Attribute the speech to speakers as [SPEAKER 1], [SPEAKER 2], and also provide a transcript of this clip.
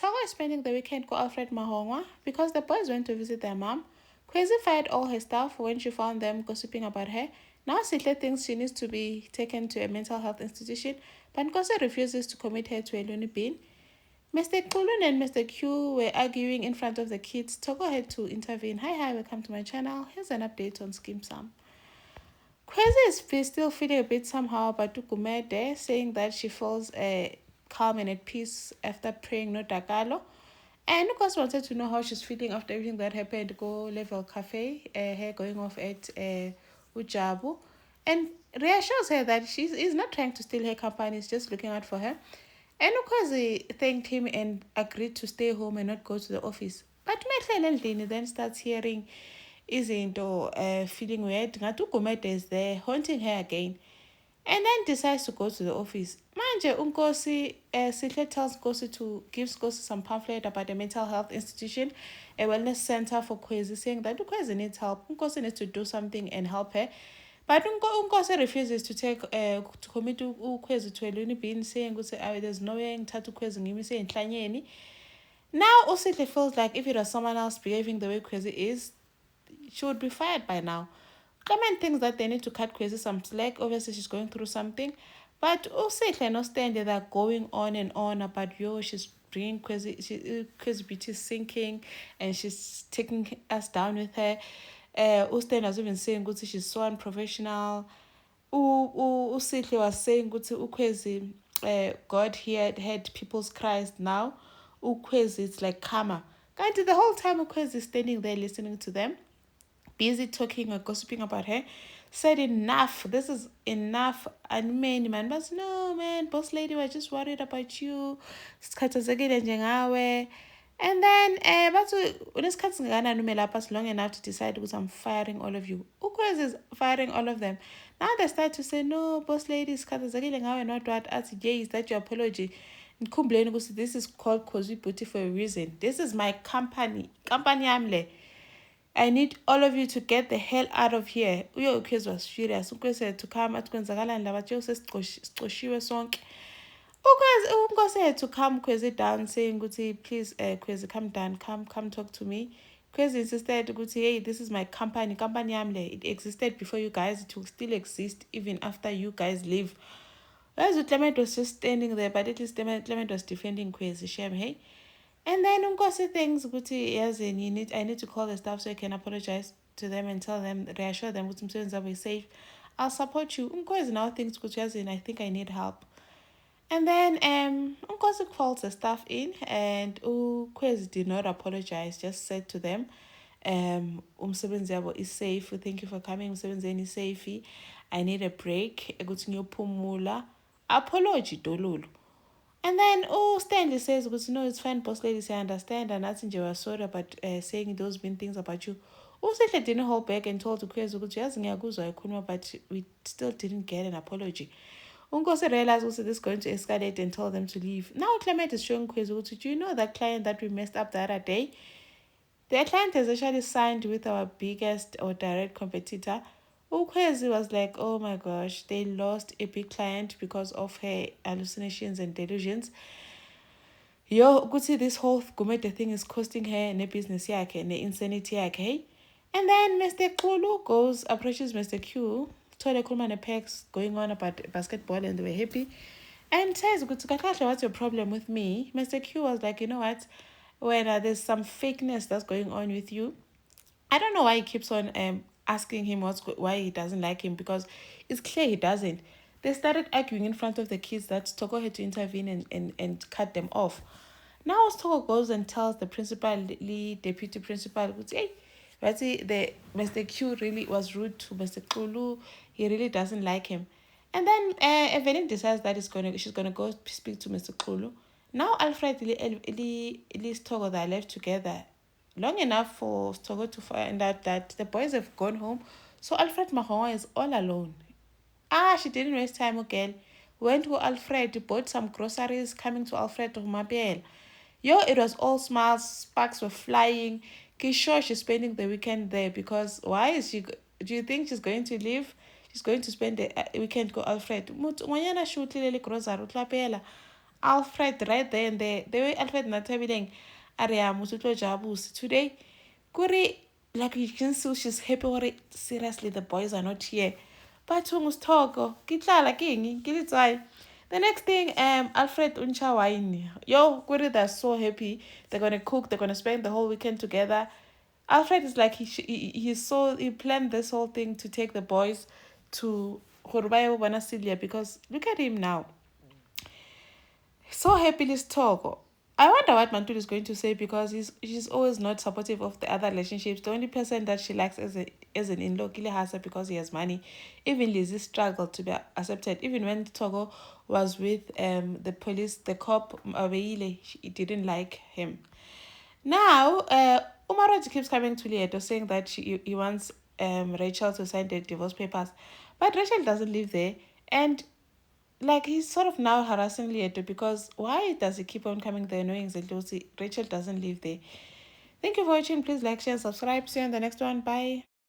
[SPEAKER 1] Togo is spending the weekend with Alfred Mahongwa because the boys went to visit their mom. Kwezi fired all her staff when she found them gossiping about her. Now Sihle thinks she needs to be taken to a mental health institution, but Nkosi refuses to commit her to a loony bin. Mr. Kulun and Mr. Q were arguing in front of the kids. Togo had to intervene. Hi, welcome to my channel. Here's an update on Skim Sam. Kwezi is still feeling a bit somehow about Tukumede, saying that she feels calm and at peace after praying no Dakalo. And of course wanted to know how she's feeling after everything that happened. Go Level Cafe, her going off at Ujabu. And reassures her that he's not trying to steal her company, he's just looking out for her. And of course he thanked him and agreed to stay home and not go to the office. But Mehlele then starts hearing izinto feeling weird. Ngathi is there haunting her again. And then decides to go to the office. Manje Unkosi Sihle tells Nkosi to give Nkosi some pamphlet about a mental health institution, a wellness center for Kwezi, saying that Kwezi needs help. Nkosi needs to do something and help her. But Nkosi refuses to take to commit Kwezi to a loony bin, saying there's no way ngithatha uKwezi ngimise enhlanyeni. Now Sihle feels like if it was someone else behaving the way Kwezi is, she would be fired by now. Clement thinks that they need to cut Kwezi some slack. Obviously, she's going through something. But Usihle no stand there, they're going on and on about, she's bringing Kwezi beauty is sinking and she's taking us down with her. Ustand has even saying she's so unprofessional. Usihle was saying Ukwezi, God heard people's cries now. Ukwezi, it's like karma. The whole time Ukwezi is standing there listening to them, busy talking or gossiping about her, said enough. This is enough. And man, but no man, boss lady was just worried about you. And then but unesikhathi long enough to decide because I'm firing all of you. Ukwezi is firing all of them. Now they start to say, no, boss lady, isikhathazekile ngawe, not what. Is that your apology? This is called Khosi Beauty for a reason. This is my company. Company amle. I need all of you to get the hell out of here. Ukwezi was furious. Ukwezi said to come at kwenzakalani laba sicoshiwe sonke. Ukwezi had to calm Kwezi down, saying please Kwezi, come down, come talk to me. Kwezi insisted hey, this is my company yamle. It existed before you guys, it will still exist even after you guys leave. Whereas Clement was just standing there, but at least Clement was defending Kwezi. Shame, hey? And then Nkosi thinks yes, I need to call the staff so I can apologize to them and tell them, reassure them that we're safe. I'll support you. Nkosi now thinks yes, I think I need help. And then Nkosi calls the staff in, and Kwezi did not apologize, just said to them, umsebenzi yabo is safe. Thank you for coming. Umsebenzi is safe. I need a break. Apology dolulu. And then Stanley says, no, it's fine, boss lady, I understand, and that's nje was sorry about saying those mean things about you. Sihle didn't hold back and told Kwezi but we still didn't get an apology. Unkosi realized this is going to escalate and told them to leave. Now Clement is showing Kwezi, do you know that client that we messed up the other day? The client has actually signed with our biggest or direct competitor. Ukwezi was like, oh my gosh, they lost a big client because of her hallucinations and delusions. This whole Gumede thing is costing her ne business yakhe, ne insanity yakhe. And then Mr. Kulu approaches Mr. Q, told Kulman Pex going on about basketball and they were happy. And says, what's your problem with me? Mr. Q was like, you know what? When there's some fakeness that's going on with you, I don't know why he keeps on asking him why he doesn't like him, because it's clear he doesn't. They started arguing in front of the kids that Togo had to intervene and cut them off. Now Togo goes and tells the principal, deputy principal, hey, the Mr. Q really was rude to Mr. Kulu. He really doesn't like him. And then Evelyn decides that she's gonna go speak to Mr. Kulu. Now Alfred and Togo, they are left together long enough for Togo to find out that the boys have gone home. So Alfred Mahongwa is all alone. She didn't waste time again. Went to Alfred, bought some groceries, coming to Alfred to Mabel. It was all smiles, sparks were flying. Sure, she's spending the weekend there because why is she? Do you think she's going to leave? She's going to spend the weekend go Alfred. Alfred right there and there. The way Alfred Natabiling Aria Musutlo Jabus today. Kuri like you can see she's happy or seriously the boys are not here. But Tungus talk, Kitla king, Kilitsai. The next thing, Alfred Uncha wine. Yo, Kuri they're so happy. They're gonna cook, they're gonna spend the whole weekend together. Alfred is like he planned this whole thing to take the boys to Horubaya Banasilia because look at him now. So happily talk. I wonder what Mantul is going to say because she's always not supportive of the other relationships. The only person that she likes as an in-law, Kile Hasa, because he has money. Even Lizzie struggled to be accepted. Even when Togo was with the police, the cop Abeile, he didn't like him. Now, Umaroji keeps coming to Lieto saying that he wants Rachel to sign the divorce papers. But Rachel doesn't live there. And like he's sort of now harassing Lieto because why does he keep on coming there knowing that Rachel doesn't live there? Thank you for watching. Please like, share, and subscribe. See you in the next one. Bye.